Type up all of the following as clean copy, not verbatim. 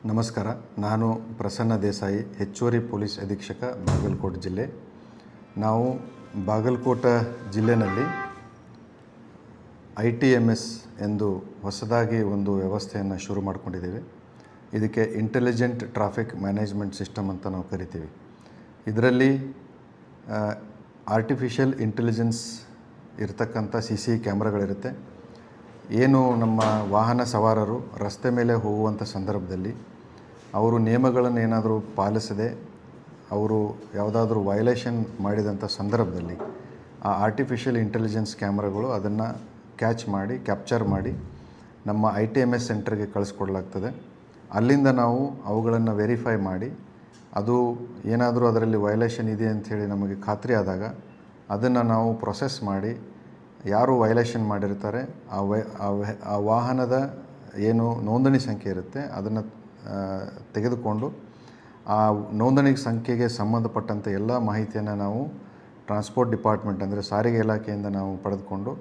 ನಮಸ್ಕಾರ. ನಾನು ಪ್ರಸನ್ನ ದೇಸಾಯಿ, ಹೆಚ್ಚುವರಿ ಪೊಲೀಸ್ ಅಧೀಕ್ಷಕ, ಬಾಗಲಕೋಟೆ ಜಿಲ್ಲೆ. ನಾವು ಬಾಗಲಕೋಟೆ ಜಿಲ್ಲೆಯಲ್ಲಿ ITMS ಎಂದು ಹೊಸದಾಗಿ ಒಂದು ವ್ಯವಸ್ಥೆಯನ್ನು ಶುರು ಮಾಡಿಕೊಂಡಿದ್ದೇವೆ. ಇದಕ್ಕೆ ಇಂಟೆಲಿಜೆಂಟ್ ಟ್ರಾಫಿಕ್ ಮ್ಯಾನೇಜ್ಮೆಂಟ್ ಸಿಸ್ಟಮ್ ಅಂತ ನಾವು ಕರಿತೀವಿ. ಇದರಲ್ಲಿ ಆರ್ಟಿಫಿಷಿಯಲ್ ಇಂಟೆಲಿಜೆನ್ಸ್ ಇರತಕ್ಕಂಥ CC ಕ್ಯಾಮ್ರಾಗಳಿರುತ್ತೆ. ಏನು ನಮ್ಮ ವಾಹನ ಸವಾರರು ರಸ್ತೆ ಮೇಲೆ ಹೋಗುವಂಥ ಸಂದರ್ಭದಲ್ಲಿ ಅವರು ನಿಯಮಗಳನ್ನು ಏನಾದರೂ ಪಾಲಿಸದೆ ಅವರು ಯಾವುದಾದ್ರೂ ವೈಲೇಷನ್ ಮಾಡಿದಂಥ ಸಂದರ್ಭದಲ್ಲಿ ಆ ಆರ್ಟಿಫಿಷಿಯಲ್ ಇಂಟೆಲಿಜೆನ್ಸ್ ಕ್ಯಾಮ್ರಾಗಳು ಅದನ್ನು ಕ್ಯಾಪ್ಚರ್ ಮಾಡಿ ನಮ್ಮ ITMS ಸೆಂಟರ್ಗೆ ಕಳಿಸ್ಕೊಡ್ಲಾಗ್ತದೆ. ಅಲ್ಲಿಂದ ನಾವು ಅವುಗಳನ್ನು ವೆರಿಫೈ ಮಾಡಿ ಅದು ಏನಾದರೂ ಅದರಲ್ಲಿ ವೈಲೇಷನ್ ಇದೆ ಅಂಥೇಳಿ ನಮಗೆ ಖಾತ್ರಿ ಆದಾಗ ಅದನ್ನು ನಾವು ಪ್ರೊಸೆಸ್ ಮಾಡಿ ಯಾರು ವೈಲೇಷನ್ ಮಾಡಿರ್ತಾರೆ ಆ ವಾಹನದ ಏನು ನೋಂದಣಿ ಸಂಖ್ಯೆ ಇರುತ್ತೆ ಅದನ್ನು ತೆಗೆದುಕೊಂಡು ಆ ನೋಂದಣಿ ಸಂಖ್ಯೆಗೆ ಸಂಬಂಧಪಟ್ಟಂಥ ಎಲ್ಲ ಮಾಹಿತಿಯನ್ನು ನಾವು ಟ್ರಾನ್ಸ್ಪೋರ್ಟ್ ಡಿಪಾರ್ಟ್ಮೆಂಟ್ ಅಂದರೆ ಸಾರಿಗೆ ಇಲಾಖೆಯಿಂದ ನಾವು ಪಡೆದುಕೊಂಡು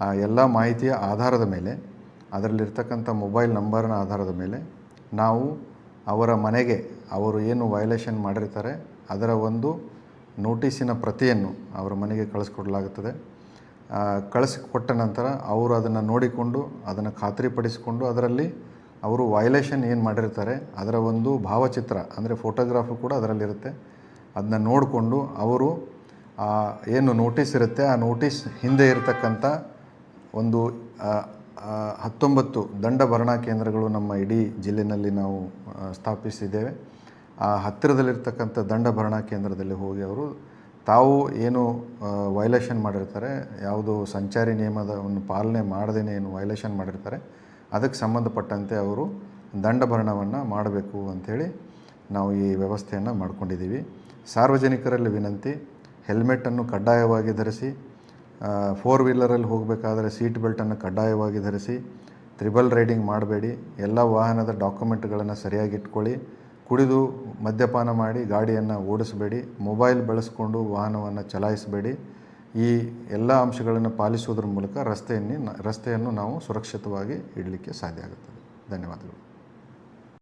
ಆ ಎಲ್ಲ ಮಾಹಿತಿಯ ಆಧಾರದ ಮೇಲೆ ಅದರಲ್ಲಿರ್ತಕ್ಕಂಥ ಮೊಬೈಲ್ ನಂಬರ್ನ ಆಧಾರದ ಮೇಲೆ ನಾವು ಅವರ ಮನೆಗೆ ಅವರು ಏನು ವೈಲೇಷನ್ ಮಾಡಿರ್ತಾರೆ ಅದರ ಒಂದು ನೋಟಿಸಿನ ಪ್ರತಿಯನ್ನು ಅವರ ಮನೆಗೆ ಕಳಿಸ್ಕೊಡ್ಲಾಗುತ್ತದೆ. ಕಳಿಸಿಕೊಟ್ಟ ನಂತರ ಅವರು ಅದನ್ನು ನೋಡಿಕೊಂಡು ಅದನ್ನು ಖಾತ್ರಿಪಡಿಸಿಕೊಂಡು ಅದರಲ್ಲಿ ಅವರು ವೈಲೇಷನ್ ಏನು ಮಾಡಿರ್ತಾರೆ ಅದರ ಒಂದು ಭಾವಚಿತ್ರ ಅಂದರೆ ಫೋಟೋಗ್ರಾಫು ಕೂಡ ಅದರಲ್ಲಿರುತ್ತೆ. ಅದನ್ನ ನೋಡಿಕೊಂಡು ಅವರು ಏನು ನೋಟಿಸ್ ಇರುತ್ತೆ ಆ ನೋಟಿಸ್ ಹಿಂದೆ ಇರತಕ್ಕಂಥ ಒಂದು 19 ದಂಡ ಭರಣಾ ಕೇಂದ್ರಗಳು ನಮ್ಮ ಇಡೀ ಜಿಲ್ಲೆಯಲ್ಲಿ ನಾವು ಸ್ಥಾಪಿಸಿದ್ದೇವೆ. ಆ ಹತ್ತಿರದಲ್ಲಿರ್ತಕ್ಕಂಥ ದಂಡ ಭರಣಾ ಕೇಂದ್ರದಲ್ಲಿ ಹೋಗಿ ಅವರು ತಾವು ಏನು ವೈಲೇಷನ್ ಮಾಡಿರ್ತಾರೆ, ಯಾವುದು ಸಂಚಾರಿ ನಿಯಮವನ್ನು ಪಾಲನೆ ಮಾಡದೇ ಏನು ವೈಲೇಷನ್ ಮಾಡಿರ್ತಾರೆ ಅದಕ್ಕೆ ಸಂಬಂಧಪಟ್ಟಂತೆ ಅವರು ದಂಡಭರಣವನ್ನು ಮಾಡಬೇಕು ಅಂಥೇಳಿ ನಾವು ಈ ವ್ಯವಸ್ಥೆಯನ್ನು ಮಾಡ್ಕೊಂಡಿದ್ದೀವಿ. ಸಾರ್ವಜನಿಕರಲ್ಲಿ ವಿನಂತಿ, ಹೆಲ್ಮೆಟನ್ನು ಕಡ್ಡಾಯವಾಗಿ ಧರಿಸಿ, 4 ವೀಲರಲ್ಲಿ ಹೋಗಬೇಕಾದರೆ ಸೀಟ್ ಬೆಲ್ಟನ್ನು ಕಡ್ಡಾಯವಾಗಿ ಧರಿಸಿ, ತ್ರಿಬಲ್ ರೈಡಿಂಗ್ ಮಾಡಬೇಡಿ, ಎಲ್ಲ ವಾಹನದ ಡಾಕ್ಯುಮೆಂಟ್ಗಳನ್ನು ಸರಿಯಾಗಿ ಇಟ್ಕೊಳ್ಳಿ, ಕುಡಿದು ಮದ್ಯಪಾನ ಮಾಡಿ ಗಾಡಿಯನ್ನು ಓಡಿಸಬೇಡಿ, ಮೊಬೈಲ್ ಬಳಸಿಕೊಂಡು ವಾಹನವನ್ನು ಚಲಾಯಿಸಬೇಡಿ. ಈ ಎಲ್ಲ ಅಂಶಗಳನ್ನು ಪಾಲಿಸುವುದರ ಮೂಲಕ ರಸ್ತೆಯನ್ನು ನಾವು ಸುರಕ್ಷಿತವಾಗಿ ಇಡಲಿಕ್ಕೆ ಸಾಧ್ಯ ಆಗುತ್ತದೆ. ಧನ್ಯವಾದಗಳು.